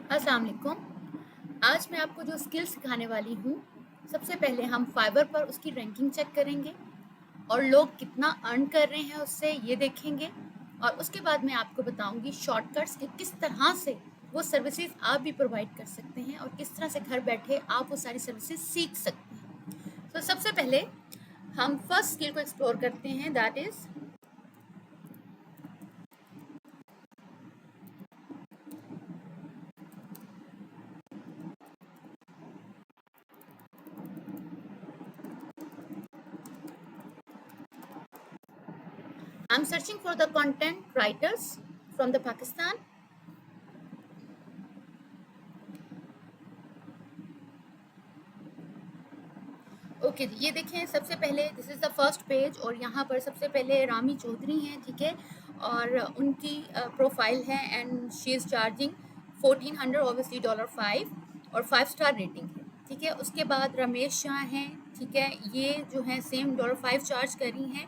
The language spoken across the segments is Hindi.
अस्सलाम वालेकुम। आज मैं आपको जो स्किल सिखाने वाली हूँ, सबसे पहले हम फाइवर पर उसकी रैंकिंग चेक करेंगे और लोग कितना अर्न कर रहे हैं उससे ये देखेंगे। और उसके बाद मैं आपको बताऊंगी शॉर्टकट्स कि किस तरह से वो सर्विसेज आप भी प्रोवाइड कर सकते हैं और किस तरह से घर बैठे आप वो सारी सर्विसेज सीख सकते हैं। तो सबसे पहले हम फर्स्ट स्किल को एक्सप्लोर करते हैं, that is I am searching for the content writers from the Pakistan. Okay ji, ये देखें सबसे पहले this is the first page और यहाँ पर सबसे पहले रामी चौधरी हैं, ठीक है। और उनकी प्रोफाइल है and she is charging 1400 obviously $5 और 5 स्टार रेटिंग है, ठीक है। उसके बाद रमेश शाह हैं, ठीक है, ये जो है सेम $5 चार्ज कर रही हैं।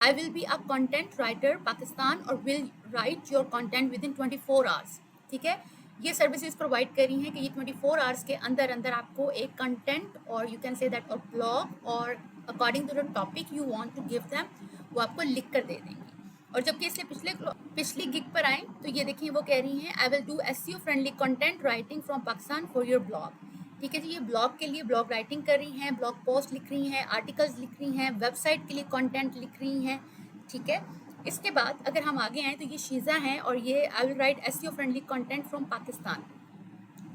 I will be a content writer Pakistan और will write your content within 24 hours, ठीक है। ये सर्विसेज प्रोवाइड करी हैं कि ये 24 आवर्स के अंदर अंदर आपको एक कंटेंट और यू कैन से दैट और ब्लॉग और according to the topic you want to give them वो आपको लिख कर दे देंगी। और जबकि इससे पिछली गिग पर आए तो ये देखिए वो कह रही हैं I will do SEO friendly content writing from Pakistan for your blog, ठीक है जी। ये ब्लॉग के लिए ब्लॉग राइटिंग कर रही हैं, ब्लॉग पोस्ट लिख रही हैं, आर्टिकल्स लिख रही हैं, वेबसाइट के लिए कंटेंट लिख रही हैं, ठीक है। इसके बाद अगर हम आगे आएँ तो ये शीज़ा हैं और ये I will write SEO friendly content from Pakistan,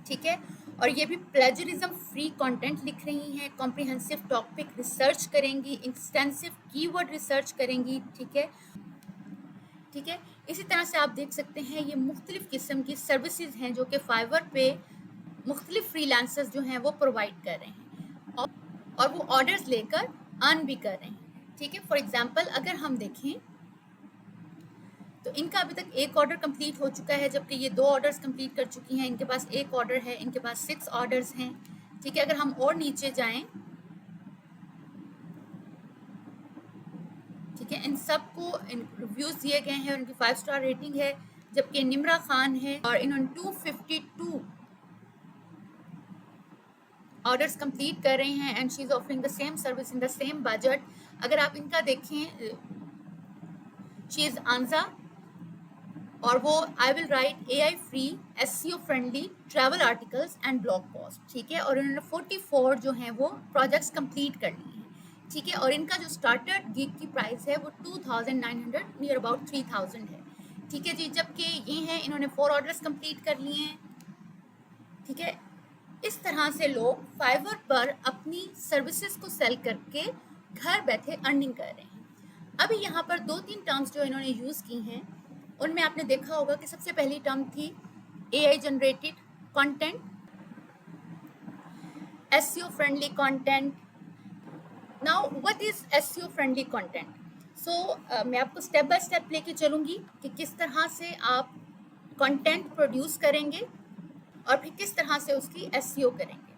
ठीक है। और ये भी प्लेजरिज्म फ्री कंटेंट लिख रही हैं, कॉम्प्रिहेंसिव टॉपिक रिसर्च करेंगी, एक्सटेंसिव कीवर्ड रिसर्च करेंगी, ठीक है, ठीक है। इसी तरह से आप देख सकते हैं ये मुख्तलिफ किस्म की सर्विसेज हैं जो कि फाइवर पे मुख्तलिफ फ्रीलांसर्स जो हैं वो प्रोवाइड कर रहे हैं और वो ऑर्डर्स लेकर अर्न भी कर रहे हैं, ठीक है। फॉर एग्जांपल अगर हम देखें तो इनका अभी तक एक ऑर्डर कंप्लीट हो चुका है, जबकि ये 2 ऑर्डर्स कंप्लीट कर चुकी हैं। इनके पास एक ऑर्डर है, इनके पास 6 ऑर्डर्स हैं, ठीक है। अगर हम और नीचे जाएं, ठीक है, इन सबको रिव्यूज़ दिए गए हैं और इनकी 5 स्टार रेटिंग है। जबकि निम्रा खान है और इन्होंने 252 ऑर्डर्स कंप्लीट कर रहे हैं and she is offering the same service in the same budget. अगर आप इनका देखें, शी इज़ आंजा और वो I will write AI free SEO friendly travel articles and blog post, ठीक है। और इन्होंने 44 जो हैं वो प्रोजेक्ट्स कंप्लीट कर लिए हैं, ठीक है। और इनका जो स्टार्टर गिग की प्राइस है वो 2900 नियर अबाउट 3000 है, ठीक है जी। जबकि ये हैं इन्होंने 4 ऑर्डर्स कंप्लीट कर लिए हैं, ठीक है। इस तरह से लोग फाइवर पर अपनी सर्विसेज को सेल करके घर बैठे अर्निंग कर रहे हैं। अभी यहाँ पर 2-3 टर्म्स जो इन्होंने यूज़ की हैं उनमें आपने देखा होगा कि सबसे पहली टर्म थी AI generated content, SEO friendly content. Now what is SEO friendly content? So मैं आपको स्टेप बाय स्टेप लेके चलूँगी कि किस तरह से आप कंटेंट प्रोड्यूस करेंगे और फिर किस तरह से उसकी एसईओ करेंगे।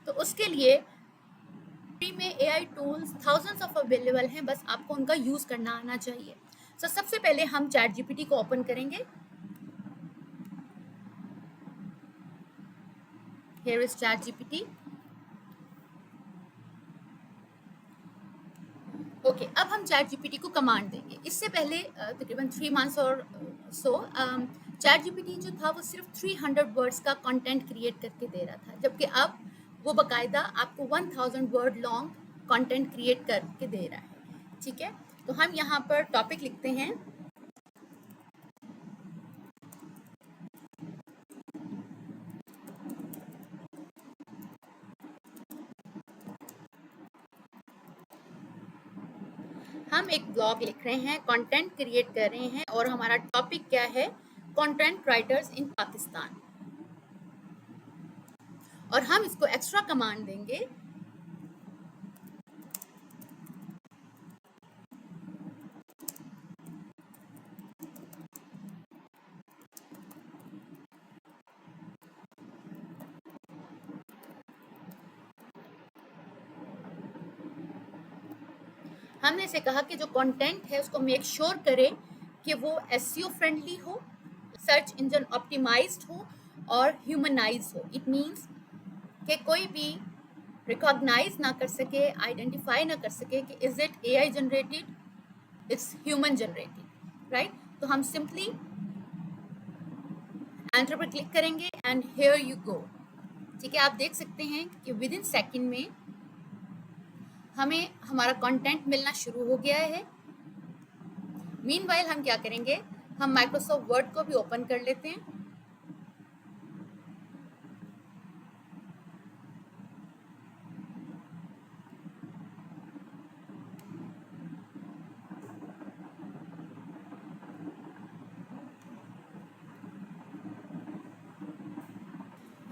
तो उसके लिए फ्री में AI tools thousands of available हैं, बस आपको उनका यूज़ करना आना चाहिए। तो सबसे पहले हम चैट जीपीटी को ओपन करेंगे। Here is ChatGPT. ओके, अब हम ChatGPT को कमांड देंगे। इससे पहले तकरीबन 3 मंथ्स और सो ChatGPT जो था वो सिर्फ 300 वर्ड्स का कंटेंट क्रिएट करके दे रहा था, जबकि अब वो बाकायदा आपको 1000 वर्ड लॉन्ग कंटेंट क्रिएट करके दे रहा है, ठीक है। तो हम यहाँ पर टॉपिक लिखते हैं, हम एक ब्लॉग लिख रहे हैं, कंटेंट क्रिएट कर रहे हैं और हमारा टॉपिक क्या है, कंटेंट राइटर्स इन पाकिस्तान। और हम इसको एक्स्ट्रा कमांड देंगे, हमने इसे कहा कि जो कंटेंट है उसको मेक श्योर करे कि वो एसईओ फ्रेंडली हो, सर्च इंजन ऑप्टिमाइज्ड हो और ह्यूमनाइज हो। इट मीन्स कि कोई भी रिकॉग्नाइज ना कर सके, आइडेंटिफाई ना कर सके कि is it AI generated, it's human generated, right. तो हम सिंपली एंटर पर क्लिक करेंगे एंड हियर यू गो। ठीक है, आप देख सकते हैं कि विद इन सेकेंड में हमें हमारा कंटेंट मिलना शुरू हो गया है। मीनवाइल हम क्या करेंगे, हम माइक्रोसॉफ्ट वर्ड को भी ओपन कर लेते हैं।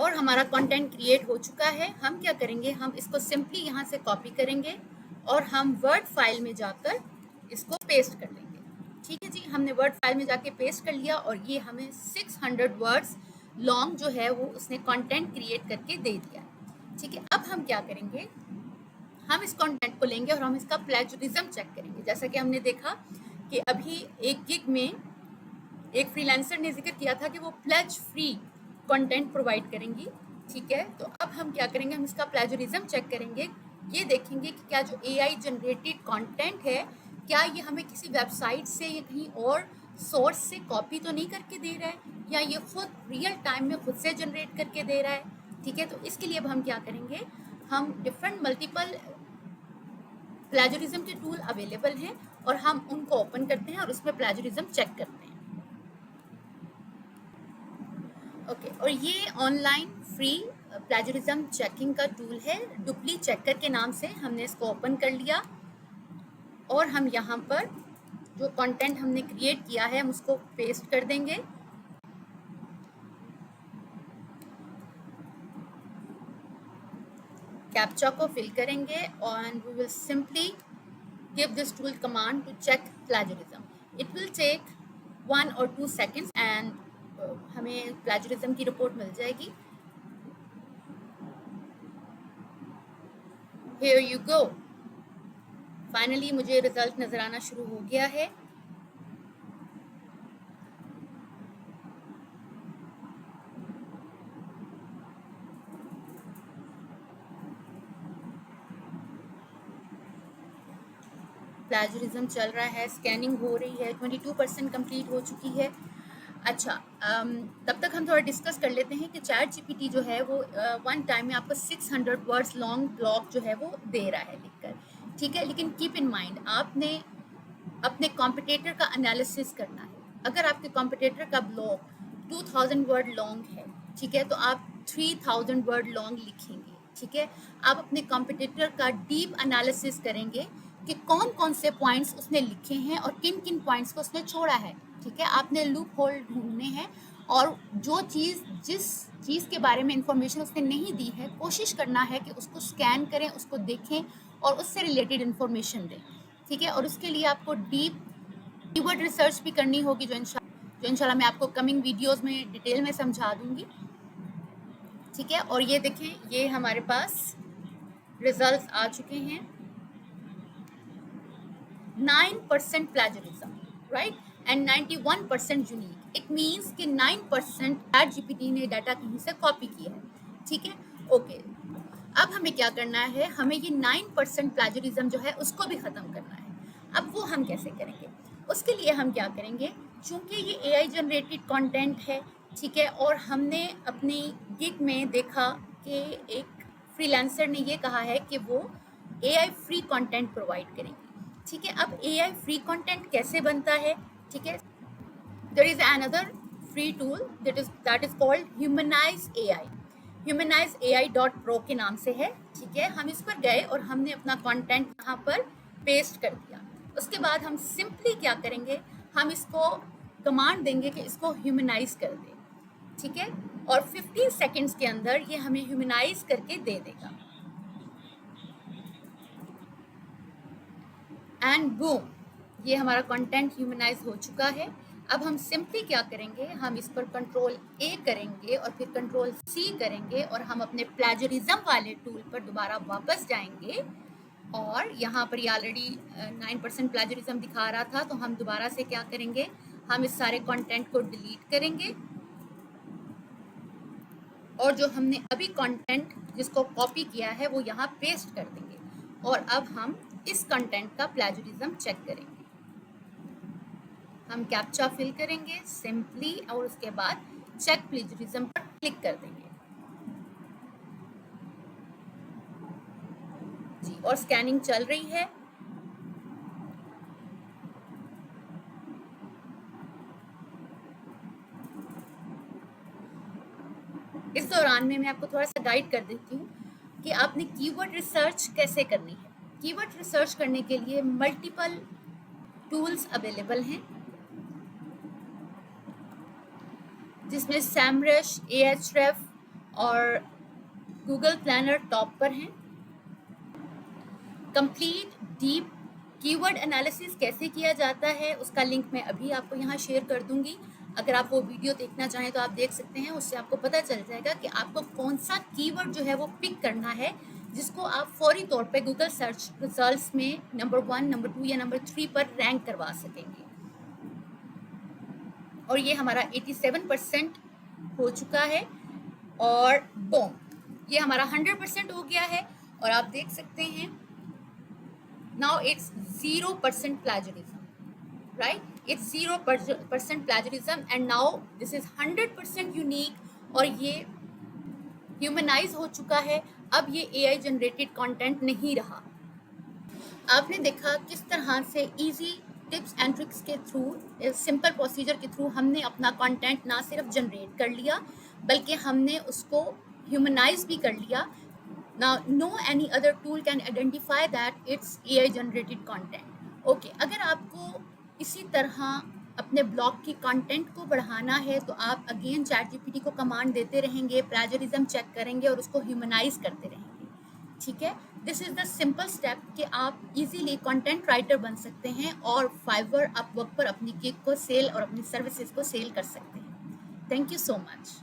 और हमारा कंटेंट क्रिएट हो चुका है। हम क्या करेंगे, हम इसको सिंपली यहाँ से कॉपी करेंगे और हम वर्ड फाइल में जाकर इसको पेस्ट कर देंगे। ठीक है जी, हमने वर्ड फाइल में जाके पेस्ट कर लिया और ये हमें 600 वर्ड्स लॉन्ग जो है वो उसने कंटेंट क्रिएट करके दे दिया। ठीक है, अब हम क्या करेंगे, हम इस कंटेंट को लेंगे और हम इसका प्लेजरिज्म चेक करेंगे। जैसा कि हमने देखा कि अभी एक गिग में एक फ्रीलांसर ने जिक्र किया था कि वो प्लेज फ्री कंटेंट प्रोवाइड करेंगी। ठीक है, तो अब हम क्या करेंगे, हम इसका प्लेजरिज्म चेक करेंगे। ये देखेंगे कि क्या जो AI जनरेटेड कंटेंट है, क्या ये हमें किसी वेबसाइट से या कहीं और सोर्स से कॉपी तो नहीं करके दे रहा है, या ये खुद रियल टाइम में खुद से जनरेट करके दे रहा है। ठीक है, तो इसके लिए अब हम क्या करेंगे, हम डिफरेंट मल्टीपल प्लेजरिज्म के टूल अवेलेबल हैं और हम उनको ओपन करते हैं और उसमें प्लेजरिज्म चेक करते हैं। ओके, और ये ऑनलाइन फ्री प्लेजरिज्म चेकिंग का टूल है, डुप्ली चेकर के नाम से। हमने इसको ओपन कर लिया और हम यहाँ पर जो कंटेंट हमने क्रिएट किया है हम उसको पेस्ट कर देंगे। कैप्चा को फिल करेंगे and we will simply give this tool command to check plagiarism. It will take 1 or 2 seconds and हमें plagiarism की रिपोर्ट मिल जाएगी। Here you go. फाइनली मुझे रिजल्ट नजर आना शुरू हो गया है। प्लेजरिज्म चल रहा है, स्कैनिंग हो रही है, 22% कंप्लीट हो चुकी है। अच्छा, तब तक हम थोड़ा डिस्कस कर लेते हैं कि चैट जीपीटी जो है वो वन टाइम में आपको 600 वर्ड्स लॉन्ग ब्लॉग जो है वो दे रहा है लिखकर। ठीक है, लेकिन कीप इन माइंड आपने अपने कॉम्पिटिटर का एनालिसिस करना है। अगर आपके कॉम्पिटिटर का ब्लॉग 2000 वर्ड लॉन्ग है, ठीक है, तो आप 3000 वर्ड लॉन्ग लिखेंगे। ठीक है, आप अपने कॉम्पिटिटर का डीप एनालिसिस करेंगे कि कौन कौन से पॉइंट्स उसने लिखे हैं और किन किन पॉइंट्स को उसने छोड़ा है। ठीक है, आपने लूप होल ढूंढने हैं और जो चीज़ जिस चीज़ के बारे में इंफॉर्मेशन उसने नहीं दी है, कोशिश करना है कि उसको स्कैन करें, उसको देखें और उससे रिलेटेड इन्फॉर्मेशन दें। ठीक है, और उसके लिए आपको डीप कीवर्ड रिसर्च भी करनी होगी, जो इंशाल्लाह मैं आपको कमिंग वीडियोस में डिटेल में समझा दूंगी। ठीक है, और ये देखें, ये हमारे पास रिजल्ट्स आ चुके हैं। 9% plagiarism, right, and 91% unique. It means कि 9% चैट जीपीटी ने डाटा कहीं से कॉपी किया है। ठीक है, ओके, अब हमें क्या करना है, हमें ये 9% प्लेजरिज्म जो है उसको भी ख़त्म करना है। अब वो हम कैसे करेंगे, उसके लिए हम क्या करेंगे, चूँकि ये AI जनरेटेड कंटेंट है, ठीक है, और हमने अपनी गिग में देखा कि एक फ्रीलांसर ने ये कहा है कि वो AI फ्री कंटेंट प्रोवाइड करेंगे। ठीक है, अब AI फ्री कंटेंट कैसे बनता है, ठीक है, there is another free tool that is called humanize AI, humanizeai.pro के नाम से है। ठीक है, हम इस पर गए और हमने अपना कंटेंट यहाँ पर पेस्ट कर दिया। उसके बाद हम सिंपली क्या करेंगे, हम इसको कमांड देंगे कि इसको ह्यूमनाइज कर दे। ठीक है, और 15 सेकेंड्स के अंदर ये हमें ह्यूमनाइज करके दे देगा एंड बूम, ये हमारा कंटेंट ह्यूमनाइज हो चुका है। अब हम सिंपली क्या करेंगे, हम इस पर कंट्रोल A करेंगे और फिर कंट्रोल C करेंगे और हम अपने प्लेजरिज्म वाले टूल पर दोबारा वापस जाएंगे और यहाँ पर ये ऑलरेडी 9% प्लेजरिज्म दिखा रहा था, तो हम दोबारा से क्या करेंगे, हम इस सारे कंटेंट को डिलीट करेंगे और जो हमने अभी कंटेंट जिसको कॉपी किया है वो यहाँ पेस्ट कर देंगे। और अब हम इस कंटेंट का प्लेजरिज्म चेक करेंगे। हम कैप्चा फिल करेंगे सिंपली और उसके बाद चेक प्लेजरिज्म पर क्लिक कर देंगे जी, और स्कैनिंग चल रही है। इस दौरान में मैं आपको थोड़ा सा गाइड कर देती हूँ कि आपने कीवर्ड रिसर्च कैसे करनी है। कीवर्ड रिसर्च करने के लिए मल्टीपल टूल्स अवेलेबल हैं, जिसमें सैमरश, Ahrefs और गूगल प्लानर टॉप पर हैं। कंप्लीट डीप कीवर्ड एनालिसिस कैसे किया जाता है उसका लिंक मैं अभी आपको यहाँ शेयर कर दूंगी। अगर आप वो वीडियो देखना चाहें तो आप देख सकते हैं, उससे आपको पता चल जाएगा कि आपको कौन सा कीवर्ड जो है वो पिक करना है, जिसको आप फौरी तौर पे गूगल सर्च रिजल्ट्स में नंबर 1, नंबर 2 या नंबर 3 पर रैंक करवा सकेंगे। और ये हमारा 87% हो चुका है और बूम, ये हमारा 100% हो गया है। और आप देख सकते हैं now it's 0% plagiarism, right? It's 0% plagiarism and now this is 100% unique और ये ह्यूमनाइज हो चुका है। अब ये AI जनरेटेड कंटेंट नहीं रहा। आपने देखा किस तरह से इजी टिप्स एंड ट्रिक्स के थ्रू, सिंपल प्रोसीजर के थ्रू हमने अपना कंटेंट ना सिर्फ जनरेट कर लिया बल्कि हमने उसको ह्यूमनाइज भी कर लिया। Now, no any other tool can identify that it's AI generated content. Okay, अगर आपको इसी तरह अपने ब्लॉग की कंटेंट को बढ़ाना है तो आप अगेन ChatGPT को कमांड देते रहेंगे, प्लेजरिज्म चेक करेंगे और उसको ह्यूमनाइज करते रहेंगे। ठीक है, this is the simple step कि आप इजीली कंटेंट राइटर बन सकते हैं और फाइवर, अपवर्क पर अपनी गिग को सेल और अपनी सर्विसेज को सेल कर सकते हैं। Thank you so much.